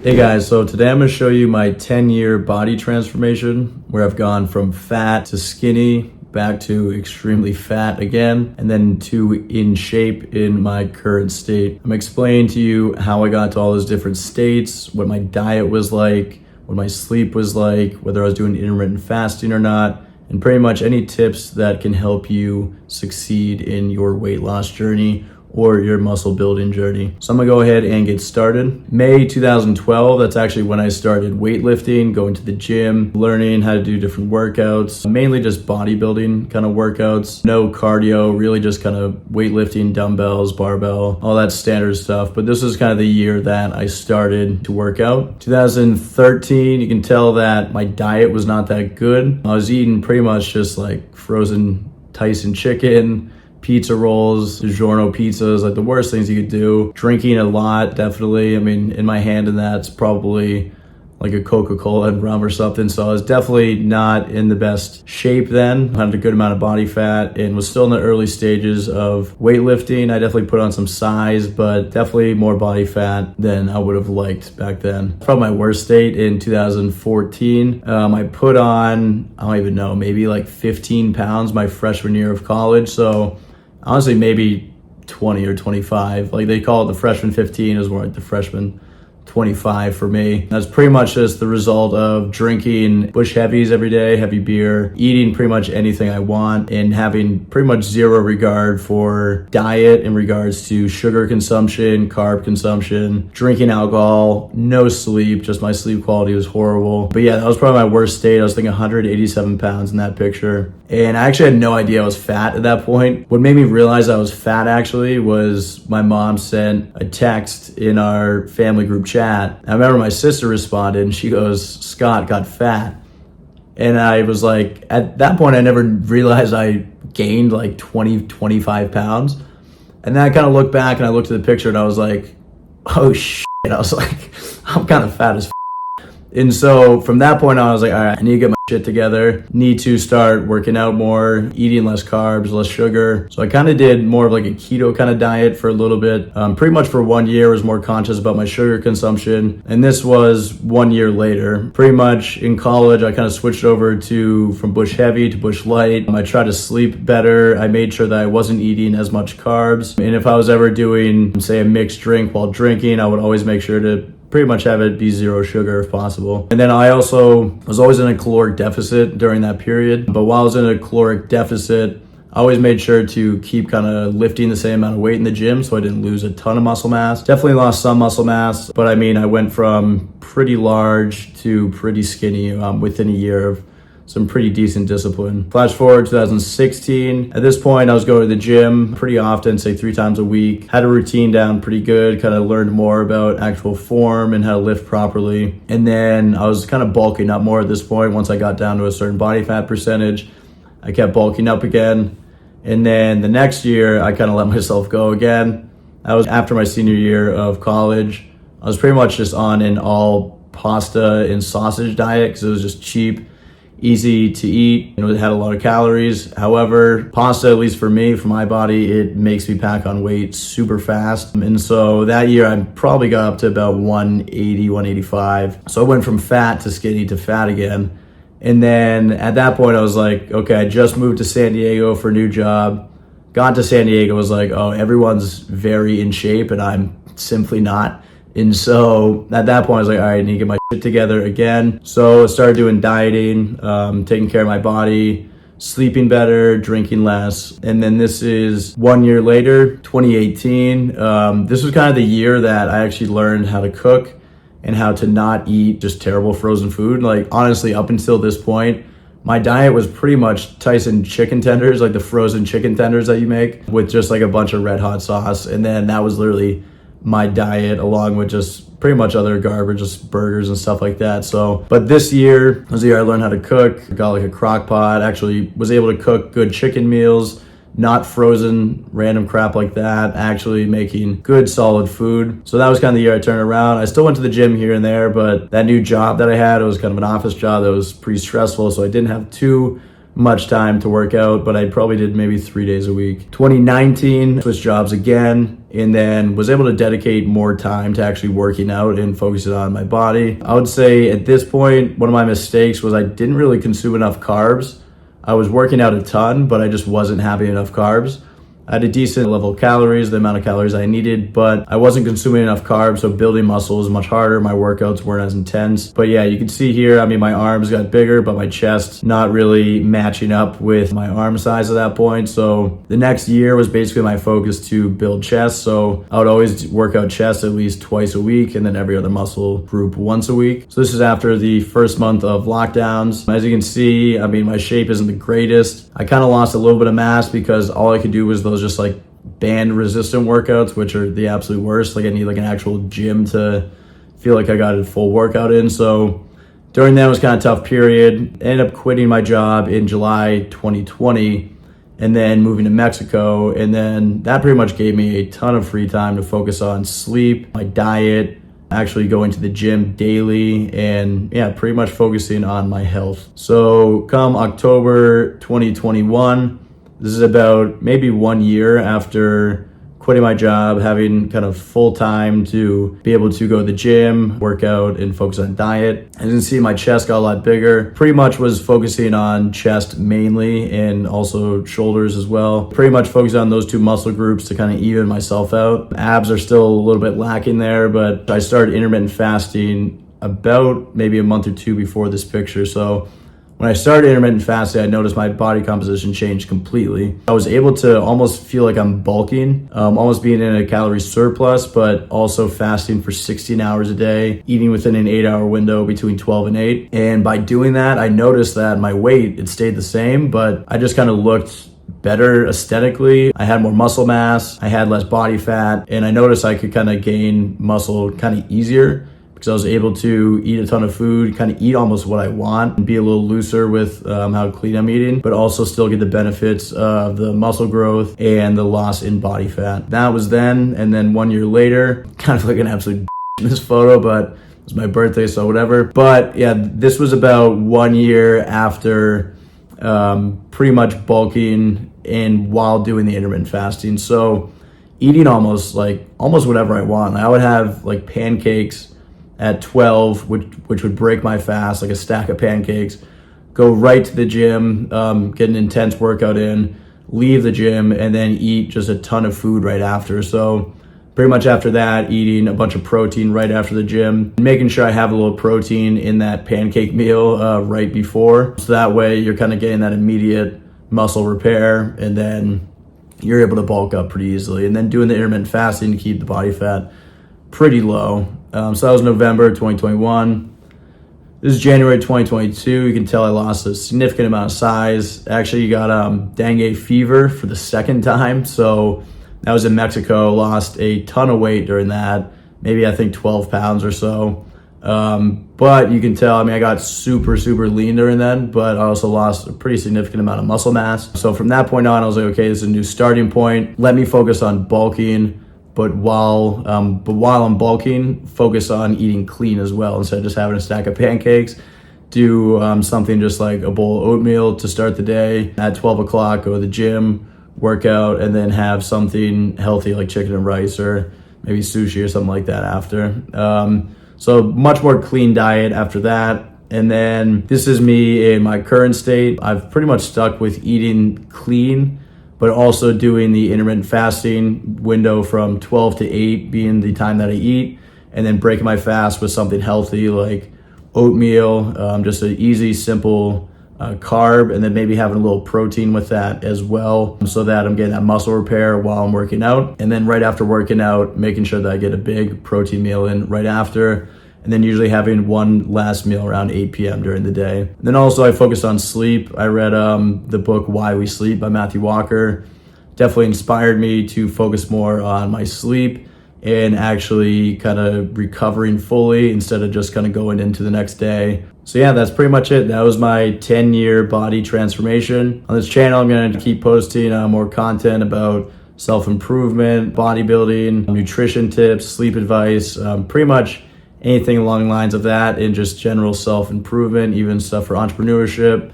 Hey guys, so today I'm going to show you my 10-year body transformation where I've gone from fat to skinny, back to extremely fat again, and then to in shape in my current state. I'm explaining to you how I got to all those different states, what my diet was like, what my sleep was like, whether I was doing intermittent fasting or not, and pretty much any tips that can help you succeed in your weight loss journey or your muscle building journey. So I'm gonna go ahead and get started. May 2012, that's actually when I started weightlifting, going to the gym, learning how to do different workouts, mainly just bodybuilding kind of workouts. No cardio, really just kind of weightlifting, dumbbells, barbell, all that standard stuff. But this was kind of the year that I started to work out. 2013, you can tell that my diet was not that good. I was eating pretty much just like frozen Tyson chicken, pizza rolls, DiGiorno pizzas, like the worst things you could do. Drinking a lot, definitely. I mean, in my hand in that's probably like a Coca-Cola and rum or something. So I was definitely not in the best shape then. I had a good amount of body fat and was still in the early stages of weightlifting. I definitely put on some size, but definitely more body fat than I would have liked back then. From my worst state in 2014, I put on, I don't even know, maybe like 15 pounds my freshman year of college. So honestly, maybe 20 or 25. Like they call it the freshman 15, is more like the freshman 25 for me. That's pretty much just the result of drinking Bush Heavies every day, heavy beer, eating pretty much anything I want, and having pretty much zero regard for diet in regards to sugar consumption, carb consumption, drinking alcohol, no sleep, just my sleep quality was horrible. But yeah, that was probably my worst state. I was thinking 187 pounds in that picture. And I actually had no idea I was fat at that point. What made me realize I was fat actually was my mom sent a text in our family group chat. I remember my sister responded and she goes, "Scott got fat." And I was like, at that point, I never realized I gained like 25 pounds. And then I kind of looked back and I looked at the picture and I was like, oh shit. I was like, I'm kind of fat as f. And so from that point on, I was like, all right, I need to get my shit together, need to start working out more, eating less carbs, less sugar. So I kind of did more of like a keto kind of diet for a little bit. Pretty much for 1 year, I was more conscious about my sugar consumption. And this was 1 year later. Pretty much in college, I kind of switched over from Bush Heavy to Bush Light. I tried to sleep better. I made sure that I wasn't eating as much carbs. And if I was ever doing, say, a mixed drink while drinking, I would always make sure to pretty much have it be zero sugar if possible. And then I also was always in a caloric deficit during that period. But while I was in a caloric deficit, I always made sure to keep kind of lifting the same amount of weight in the gym so I didn't lose a ton of muscle mass. Definitely lost some muscle mass, but I mean, I went from pretty large to pretty skinny within a year of some pretty decent discipline. Flash forward 2016. At this point, I was going to the gym pretty often, say 3 times a week. Had a routine down pretty good, kind of learned more about actual form and how to lift properly. And then I was kind of bulking up more at this point. Once I got down to a certain body fat percentage, I kept bulking up again. And then the next year, I kind of let myself go again. That was after my senior year of college. I was pretty much just on an all pasta and sausage diet because it was just cheap, easy to eat. It had a lot of calories. However, pasta, at least for me, for my body, it makes me pack on weight super fast. And so that year I probably got up to about 180, 185. So I went from fat to skinny to fat again. And then at that point I was like, okay, I just moved to San Diego for a new job. Got to San Diego, was like, oh, everyone's very in shape and I'm simply not. And so at that point I was like, all right, I need to get my shit together again. So I started doing dieting, taking care of my body, sleeping better, drinking less. And then this is 1 year later, 2018. This was kind of the year that I actually learned how to cook and how to not eat just terrible frozen food. Like honestly, up until this point, my diet was pretty much Tyson chicken tenders, like the frozen chicken tenders that you make with just like a bunch of red hot sauce. And then that was literally my diet, along with just pretty much other garbage, just burgers and stuff like that. So, but this year was the year I learned how to cook. Got like a crock pot, actually was able to cook good chicken meals, not frozen random crap like that, actually making good solid food. So that was kind of the year I turned around. I still went to the gym here and there, but that new job that I had, it was kind of an office job that was pretty stressful. So I didn't have too much time to work out, but I probably did maybe 3 days a week. 2019, switched jobs again, and then was able to dedicate more time to actually working out and focusing on my body. I would say at this point, one of my mistakes was I didn't really consume enough carbs. I was working out a ton, but I just wasn't having enough carbs. I had a decent level of calories, the amount of calories I needed, but I wasn't consuming enough carbs, so building muscle was much harder. My workouts weren't as intense. But yeah, you can see here, I mean, my arms got bigger, but my chest not really matching up with my arm size at that point. So the next year was basically my focus to build chest. So I would always work out chest at least twice a week, and then every other muscle group once a week. So this is after the first month of lockdowns. As you can see, I mean, my shape isn't the greatest. I kind of lost a little bit of mass because all I could do was those just like band resistant workouts, which are the absolute worst. Like I need like an actual gym to feel like I got a full workout in. So during that was kind of tough period. Ended up quitting my job in July 2020 and then moving to Mexico. And then that pretty much gave me a ton of free time to focus on sleep, my diet, actually going to the gym daily, and yeah, pretty much focusing on my health. So come October 2021, this is about maybe 1 year after quitting my job, having kind of full time to be able to go to the gym, work out, and focus on diet. As you can see, my chest got a lot bigger. Pretty much was focusing on chest mainly and also shoulders as well. Pretty much focused on those two muscle groups to kind of even myself out. Abs are still a little bit lacking there, but I started intermittent fasting about maybe a month or two before this picture. So when I started intermittent fasting, I noticed my body composition changed completely. I was able to almost feel like I'm bulking, almost being in a calorie surplus, but also fasting for 16 hours a day, eating within an 8-hour window between 12 and 8. And by doing that, I noticed that my weight, it stayed the same, but I just kind of looked better aesthetically. I had more muscle mass, I had less body fat, and I noticed I could kind of gain muscle kind of easier, because I was able to eat a ton of food, kind of eat almost what I want, and be a little looser with how clean I'm eating, but also still get the benefits of the muscle growth and the loss in body fat. That was then, and then 1 year later, kind of like an absolute in this photo, but it was my birthday, so whatever. But yeah, this was about 1 year after pretty much bulking and while doing the intermittent fasting. So eating almost whatever I want. I would have like pancakes at 12, which would break my fast, like a stack of pancakes, go right to the gym, get an intense workout in, leave the gym, and then eat just a ton of food right after. So pretty much after that, eating a bunch of protein right after the gym, making sure I have a little protein in that pancake meal right before. So that way you're kind of getting that immediate muscle repair, and then you're able to bulk up pretty easily. And then doing the intermittent fasting to keep the body fat pretty low. So that was November 2021. This is January 2022. You can tell I lost a significant amount of size. Actually, got dengue fever for the second time. So that was in Mexico. Lost a ton of weight during that. Maybe I think 12 pounds or so. But you can tell, I mean, I got super lean during then, but I also lost a pretty significant amount of muscle mass. So from that point on, I was like, okay, this is a new starting point. Let me focus on bulking. But while I'm bulking, focus on eating clean as well. Instead of just having a stack of pancakes, do something just like a bowl of oatmeal to start the day. At 12 o'clock, go to the gym, work out, and then have something healthy like chicken and rice or maybe sushi or something like that after. So much more clean diet after that. And then this is me in my current state. I've pretty much stuck with eating clean, but also doing the intermittent fasting window from 12 to 8 being the time that I eat, and then breaking my fast with something healthy like oatmeal, just an easy, simple carb, and then maybe having a little protein with that as well, so that I'm getting that muscle repair while I'm working out. And then right after working out, making sure that I get a big protein meal in right after, and then usually having one last meal around 8 p.m. during the day. And then also I focused on sleep. I read the book Why We Sleep by Matthew Walker. Definitely inspired me to focus more on my sleep and actually kind of recovering fully instead of just kind of going into the next day. So yeah, that's pretty much it. That was my 10-year body transformation. On this channel, I'm going to keep posting more content about self-improvement, bodybuilding, nutrition tips, sleep advice, pretty much anything along the lines of that, and just general self-improvement, even stuff for entrepreneurship,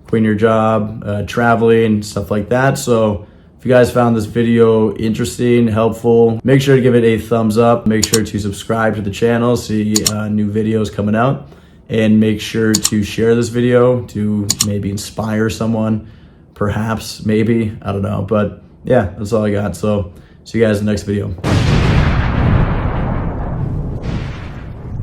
quitting your job, traveling, stuff like that. So if you guys found this video interesting, helpful, make sure to give it a thumbs up. Make sure to subscribe to the channel, see new videos coming out, and make sure to share this video to maybe inspire someone, perhaps, maybe, I don't know. But yeah, that's all I got. So see you guys in the next video.